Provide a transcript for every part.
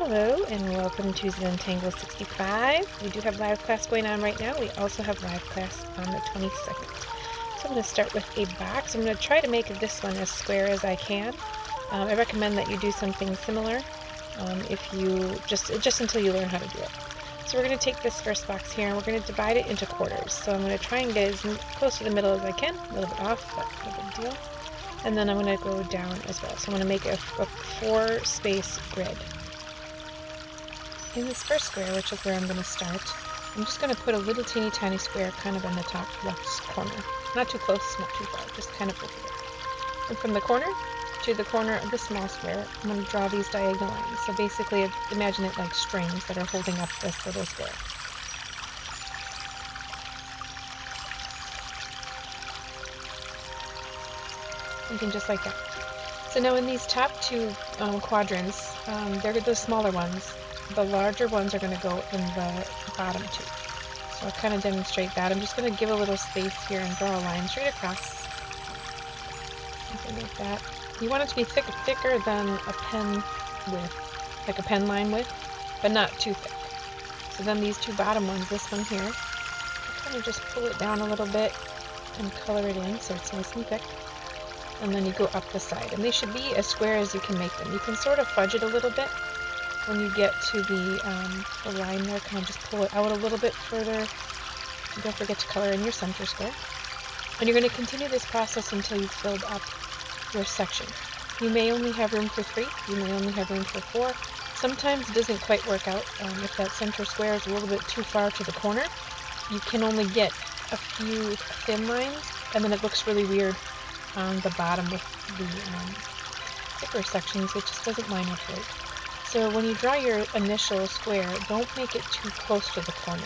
Hello and welcome to Zentangle 65. We do have live class going on right now. We also have live class on the 22nd. So I'm going to start with a box. I'm going to try to make this one as square as I can. I recommend that you do something similar if you just until you learn how to do it. So we're going to take this first box here and we're going to divide it into quarters. So I'm going to try and get as close to the middle as I can. A little bit off, but no big deal. And then I'm going to go down as well. So I'm going to make a 4-space grid. In this first square, which is where I'm going to start, I'm just going to put a little teeny tiny square kind of in the top left corner. Not too close, not too far, just kind of over there. And from the corner to the corner of the small square, I'm going to draw these diagonal lines. So basically, imagine it like strings that are holding up this little square. Something just like that. So now in these top two quadrants, they're the smaller ones. The larger ones are going to go in the bottom two. So I'll kind of demonstrate that. I'm just going to give a little space here and draw a line straight across. Something like that. You want it to be thicker than a pen width, like a pen line width, but not too thick. So then these two bottom ones, this one here, kind of just pull it down a little bit and color it in so it's nice and thick. And then you go up the side. And they should be as square as you can make them. You can sort of fudge it a little bit. When you get to the line there, kind of just pull it out a little bit further. Don't forget to color in your center square. And you're going to continue this process until you've filled up your section. You may only have room for 3. You may only have room for 4. Sometimes it doesn't quite work out. If that center square is a little bit too far to the corner, you can only get a few thin lines, and then it looks really weird on the bottom with the thicker sections. It just doesn't line up right. So when you draw your initial square, don't make it too close to the corner.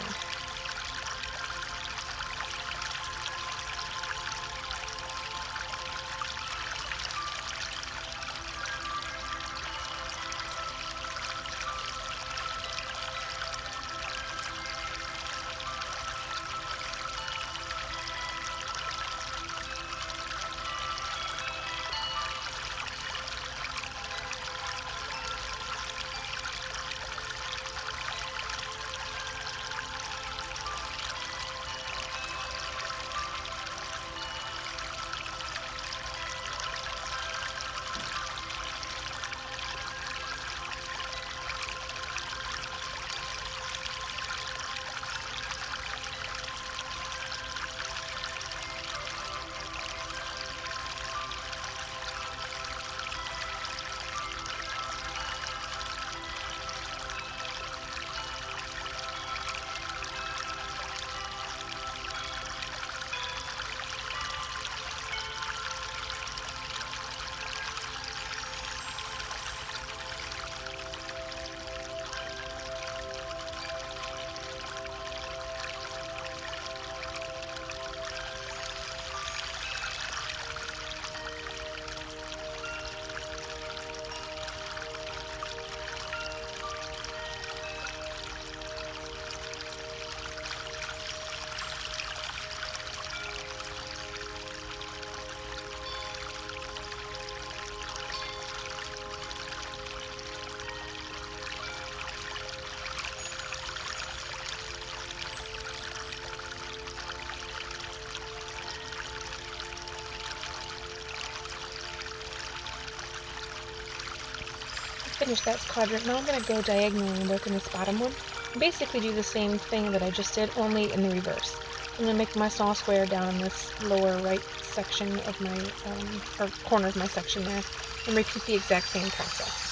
Finish that quadrant. Now I'm going to go diagonally and work in this bottom one. Basically do the same thing that I just did, only in the reverse. I'm going to make my small square down in this lower right section of my, or corner of my section there, and repeat the exact same process.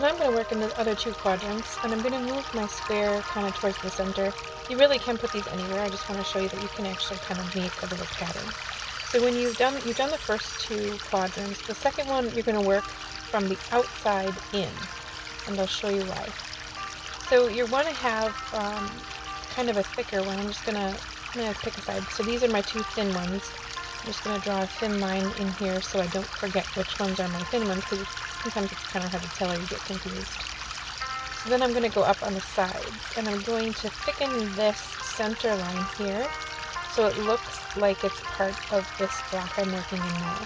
So now I'm going to work in the other two quadrants, and I'm going to move my square kind of towards the center. You really can put these anywhere. I just want to show you that you can actually kind of make a little pattern. So when you've done the first two quadrants, the second one you're going to work from the outside in, and I'll show you why. So you want to have kind of a thicker one. I'm gonna pick a side. So these are my two thin ones. I'm just gonna draw a thin line in here so I don't forget which ones are my thin ones, because sometimes it's kind of hard to tell or you get confused. So then I'm gonna go up on the sides, and I'm going to thicken this center line here so it looks like it's part of this block I'm working in now.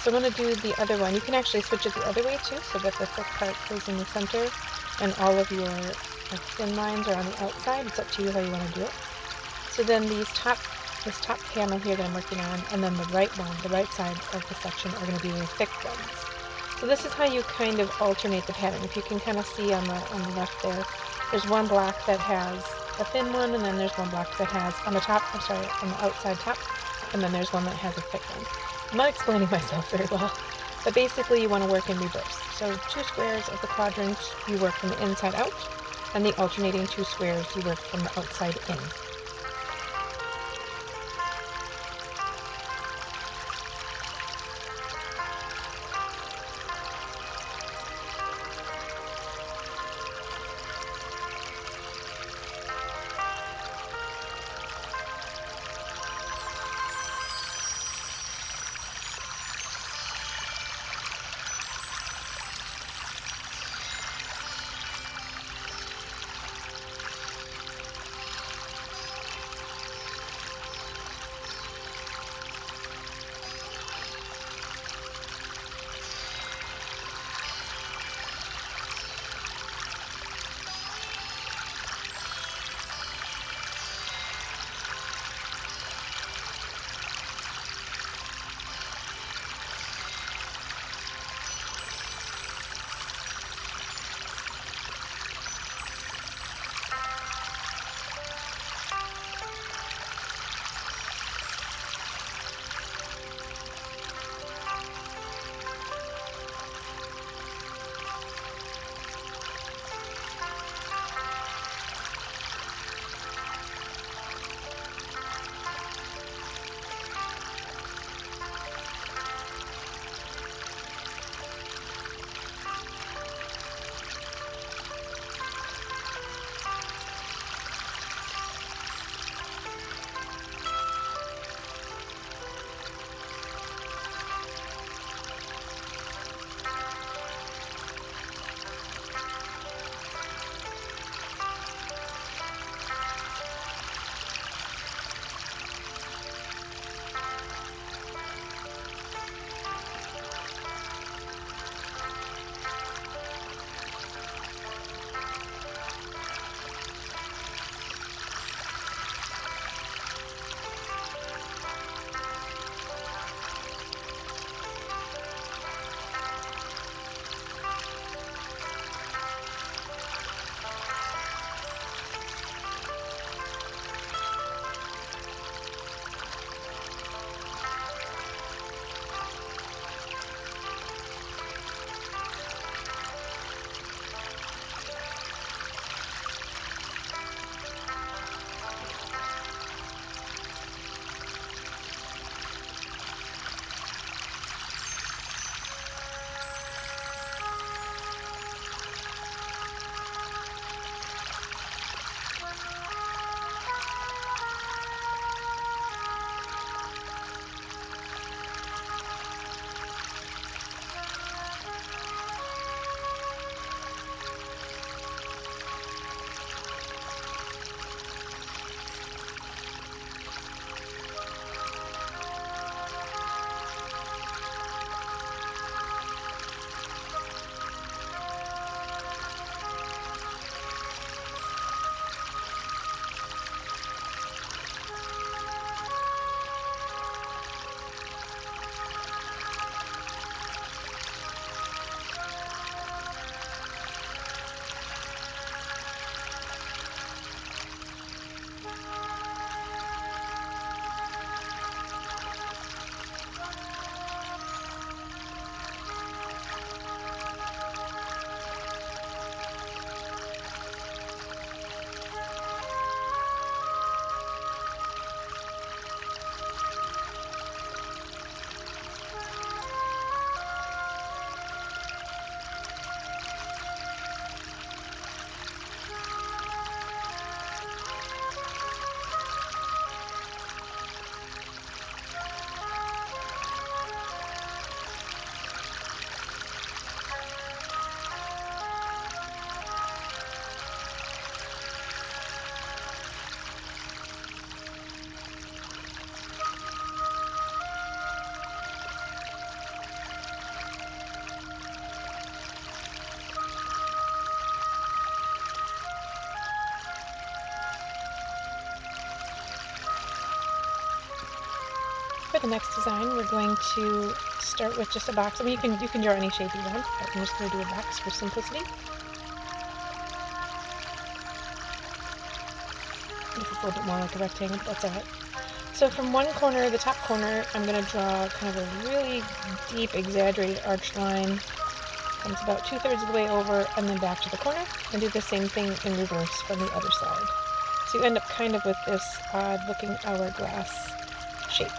So I'm going to do the other one. You can actually switch it the other way too, so that the thick part goes in the center and all of your thin lines are on the outside. It's up to you how you want to do it. So then this top panel here that I'm working on, and then the right side of the section are going to be the thick ones. So this is how you kind of alternate the pattern. If you can kind of see on the left there's one block that has a thin one, and then there's one block that has on the outside top, and then there's one that has a thick one. I'm not explaining myself very well, but basically you want to work in reverse. So two squares of the quadrant, you work from the inside out, and the alternating two squares, you work from the outside in. for the next design, we're going to start with just a box. I mean, you can draw any shape you want, but I'm just going to do a box for simplicity. I guess it's a little bit more like a rectangle, but that's alright. So from one corner, the top corner, I'm going to draw kind of a really deep, exaggerated arch line. Comes about 2/3 of the way over and then back to the corner, and do the same thing in reverse from the other side. So you end up kind of with this odd looking hourglass shape.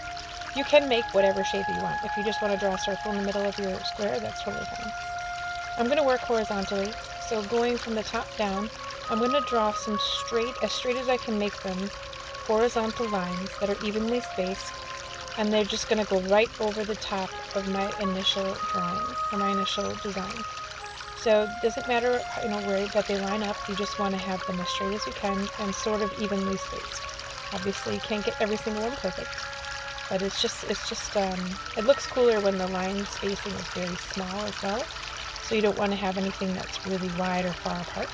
You can make whatever shape you want. If you just want to draw a circle in the middle of your square, that's totally fine. I'm going to work horizontally, so going from the top down, I'm going to draw some as straight as I can make them, horizontal lines that are evenly spaced, and they're just going to go right over the top of my initial drawing, or my initial design. So it doesn't matter, where that they line up, you just want to have them as straight as you can and sort of evenly spaced. Obviously you can't get every single one perfect, but it looks cooler when the line spacing is very small as well. So you don't want to have anything that's really wide or far apart.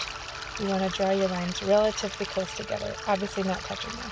You want to draw your lines relatively close together, obviously not touching them.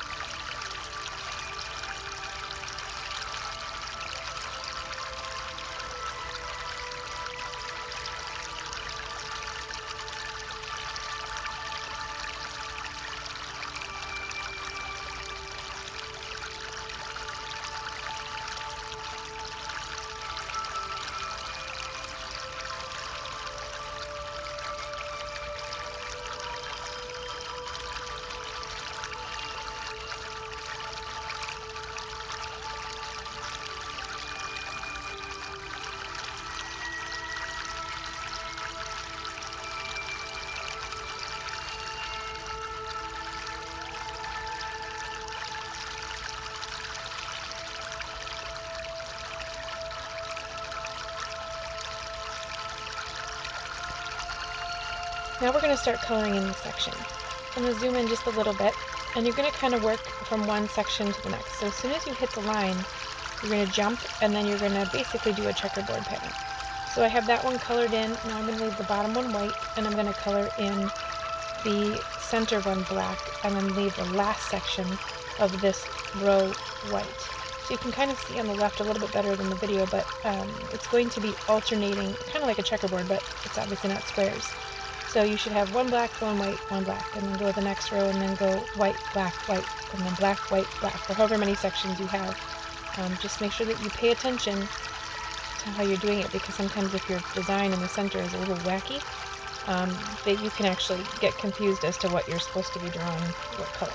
Now we're going to start coloring in this section. I'm going to zoom in just a little bit, and you're going to kind of work from one section to the next. So as soon as you hit the line, you're going to jump, and then you're going to basically do a checkerboard pattern. So I have that one colored in. Now I'm going to leave the bottom one white, and I'm going to color in the center one black, and then leave the last section of this row white. So you can kind of see on the left a little bit better than the video, but it's going to be alternating, kind of like a checkerboard, but it's obviously not squares. So you should have one black, one white, one black, and then go to the next row and then go white, black, white, and then black, white, black, or however many sections you have. Just make sure that you pay attention to how you're doing it, because sometimes if your design in the center is a little wacky, that you can actually get confused as to what you're supposed to be drawing, what color.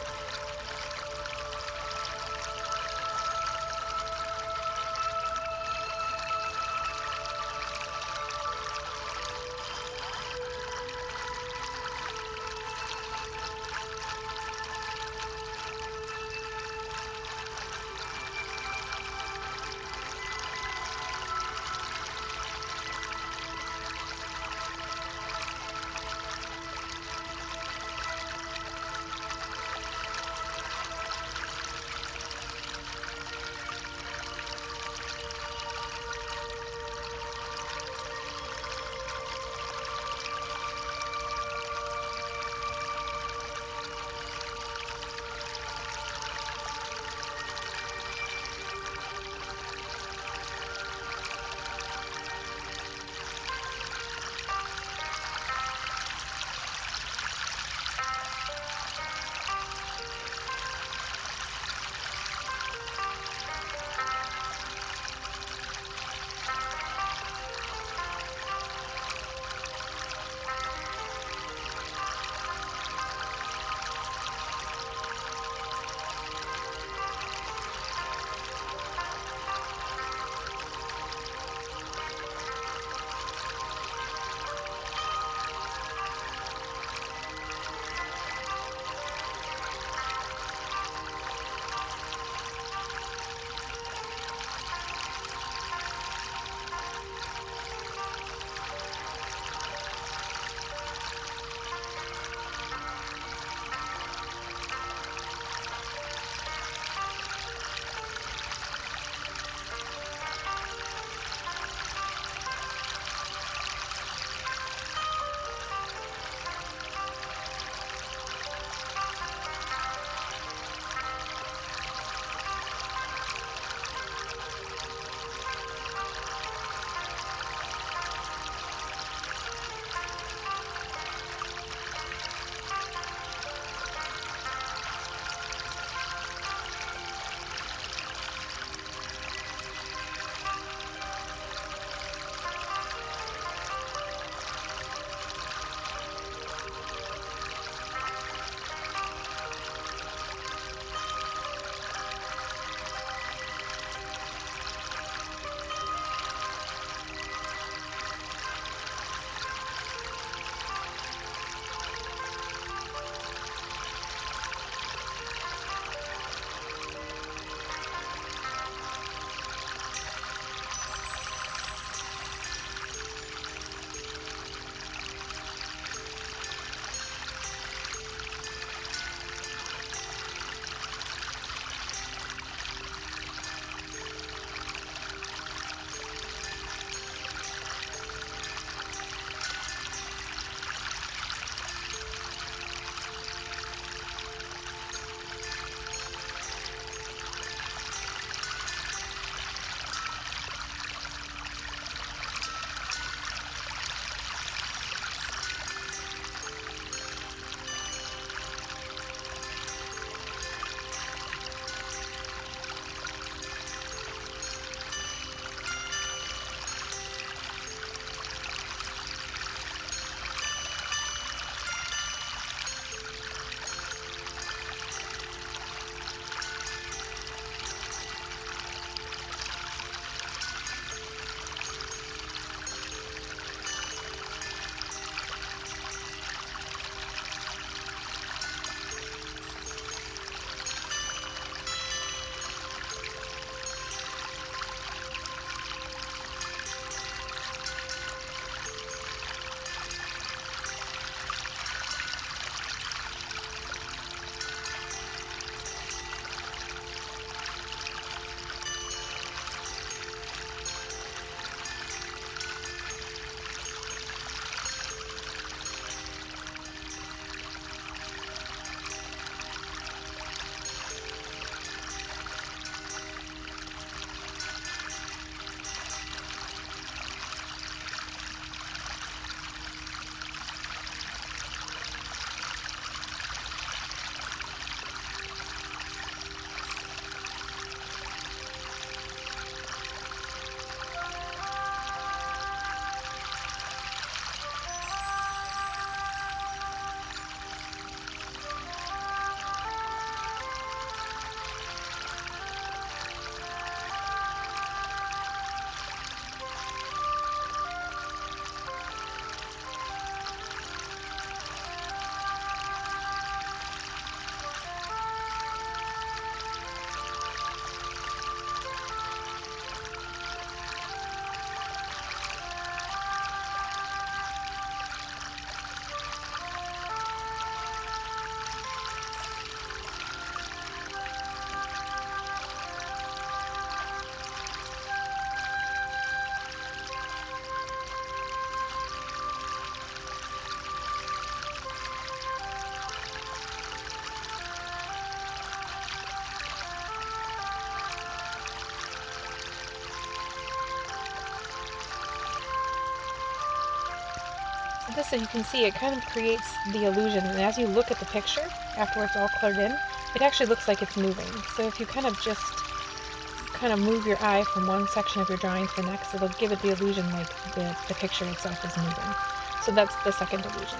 this, and you can see it kind of creates the illusion, and as you look at the picture after it's all colored in, it actually looks like it's moving. So if you kind of move your eye from one section of your drawing to the next, it'll give it the illusion like the picture itself is moving. So that's the second illusion.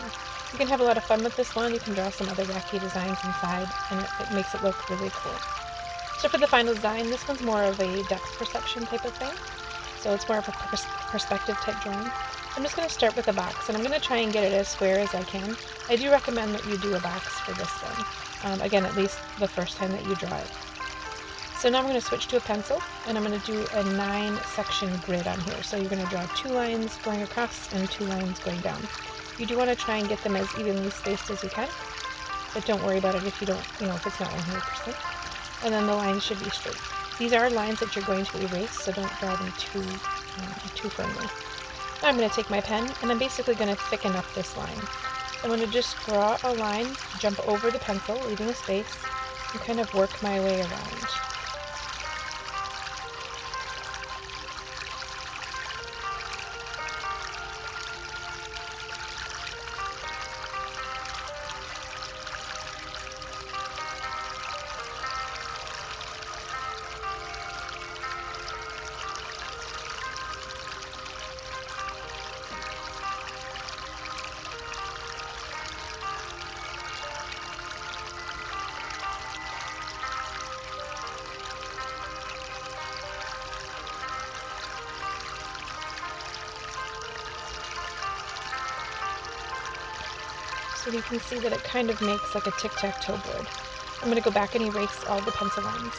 You can have a lot of fun with this one. You can draw some other wacky designs inside, and it makes it look really cool. So for the final design, this one's more of a depth perception type of thing. So it's more of a perspective type drawing. I'm just going to start with a box, and I'm going to try and get it as square as I can. I do recommend that you do a box for this one. Again, at least the first time that you draw it. So now I'm going to switch to a pencil, and I'm going to do a 9-section grid on here. So you're going to draw 2 lines going across and 2 lines going down. You do want to try and get them as evenly spaced as you can, but don't worry about it if you don't, if it's not 100%. And then the lines should be straight. These are lines that you're going to erase, so don't draw them too firmly. Now I'm going to take my pen, and I'm basically going to thicken up this line. I'm going to just draw a line, jump over the pencil, leaving a space, and kind of work my way around. So you can see that it kind of makes like a tic-tac-toe board. I'm going to go back and erase all the pencil lines.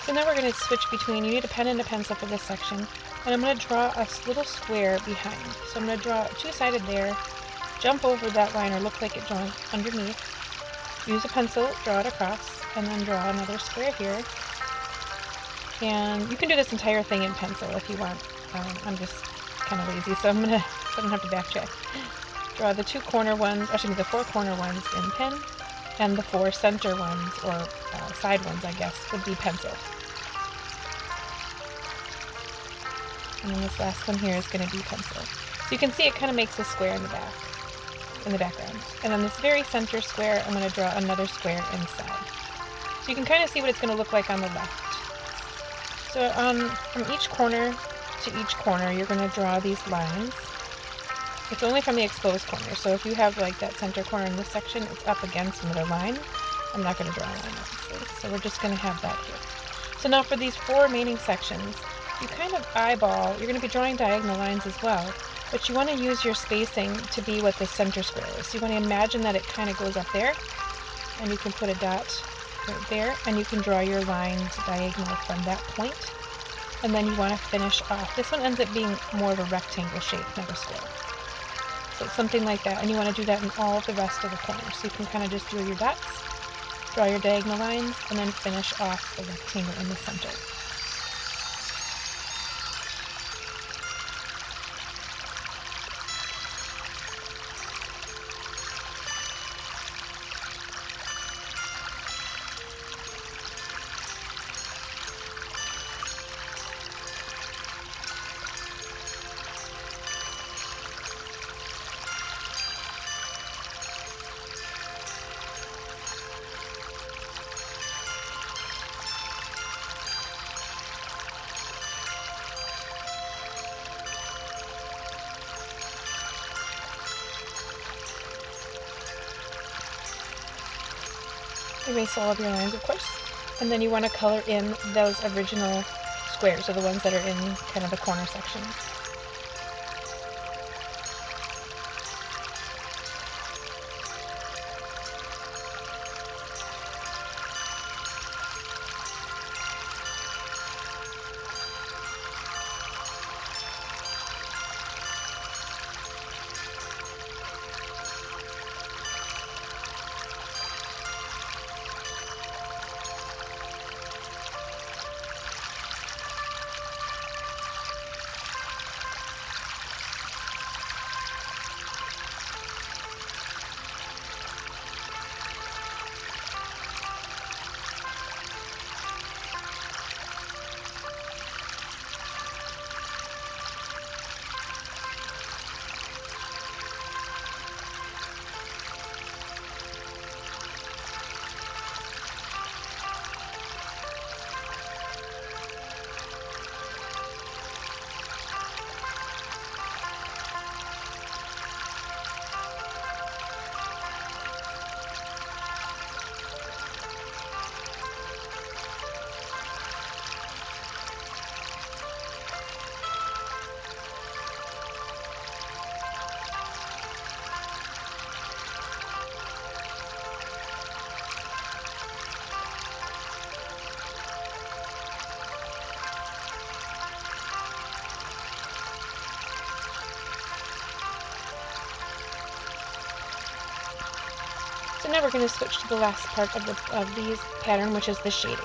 So now we're going to switch between, you need a pen and a pencil for this section, and I'm going to draw a little square behind. So I'm going to draw two-sided there, jump over that line or look like it drawn underneath, use a pencil, draw it across, and then draw another square here. And you can do this entire thing in pencil if you want. I'm just kind of lazy, so I don't have to backtrack. Draw the 4 corner ones in pen, and the 4 center ones, or side ones, I guess, would be pencil. And then this last one here is going to be pencil. So you can see it kind of makes a square in the background. And on this very center square, I'm going to draw another square inside. So you can kind of see what it's going to look like on the left. So from each corner to each corner, you're going to draw these lines. It's only from the exposed corner, so if you have like that center corner in this section, it's up against another line. I'm not going to draw a line, obviously, so we're just going to have that here. So now for these 4 remaining sections, you kind of eyeball, you're going to be drawing diagonal lines as well, but you want to use your spacing to be what the center square is. So you want to imagine that it kind of goes up there, and you can put a dot right there, and you can draw your lines diagonal from that point, and then you want to finish off. This one ends up being more of a rectangle shape, not a square. So it's something like that, and you want to do that in all the rest of the corners. So you can kind of just do your dots, draw your diagonal lines, and then finish off the rectangle in the center. Erase all of your lines, of course, and then you want to color in those original squares, or the ones that are in kind of the corner sections. So now we're going to switch to the last part of these pattern, which is the shading.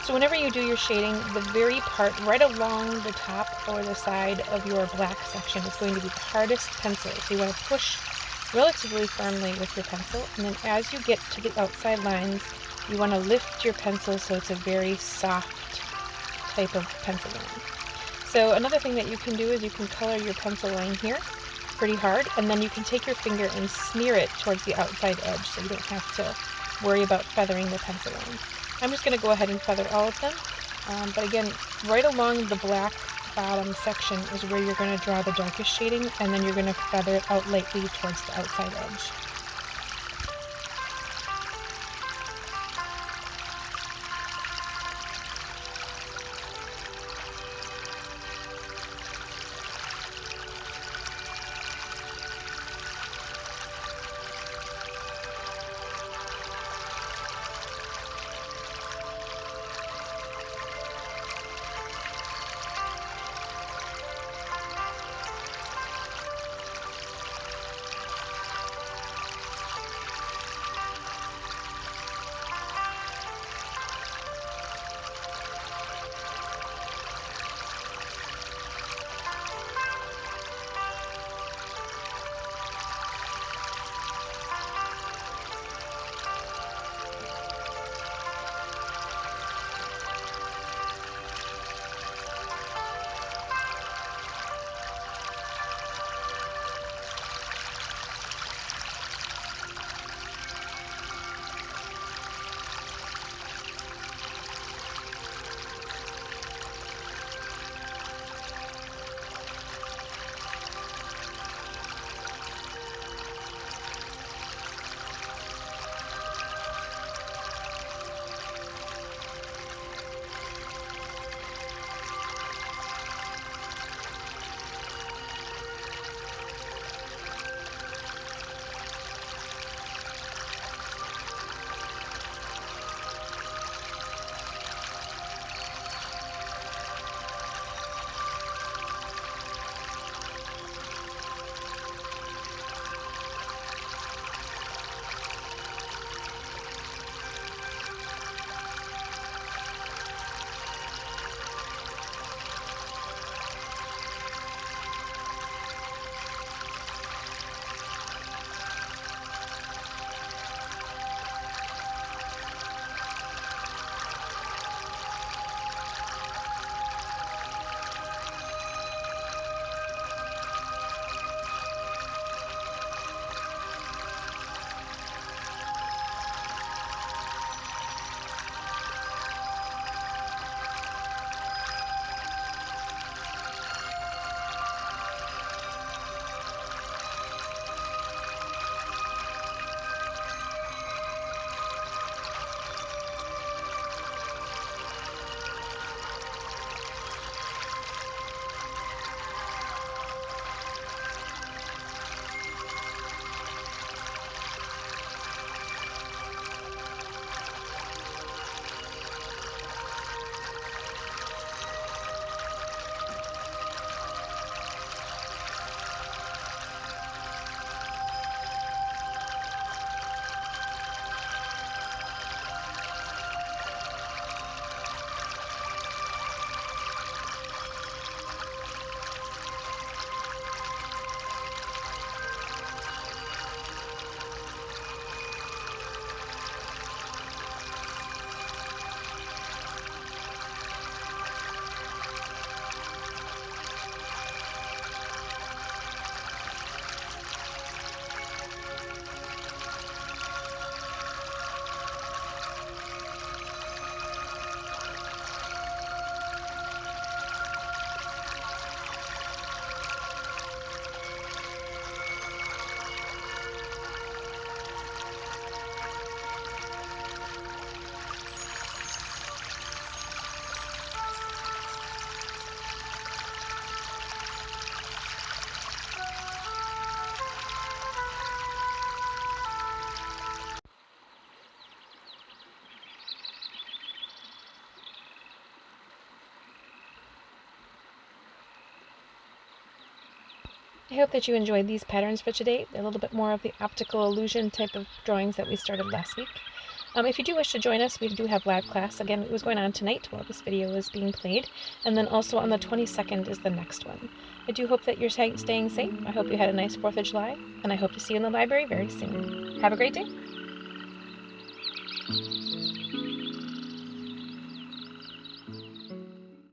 So whenever you do your shading, the very part right along the top or the side of your black section is going to be the hardest pencil. So you want to push relatively firmly with your pencil, and then as you get to the outside lines, you want to lift your pencil so it's a very soft type of pencil line. So another thing that you can do is you can color your pencil line here pretty hard, and then you can take your finger and smear it towards the outside edge so you don't have to worry about feathering the pencil line. I'm just going to go ahead and feather all of them, but again, right along the black bottom section is where you're going to draw the darkest shading, and then you're going to feather it out lightly towards the outside edge. I hope that you enjoyed these patterns for today, a little bit more of the optical illusion type of drawings that we started last week. If you do wish to join us, we do have live class. Again, it was going on tonight while this video is being played, and then also on the 22nd is the next one. I do hope that you're staying safe. I hope you had a nice 4th of July, and I hope to see you in the library very soon. Have a great day.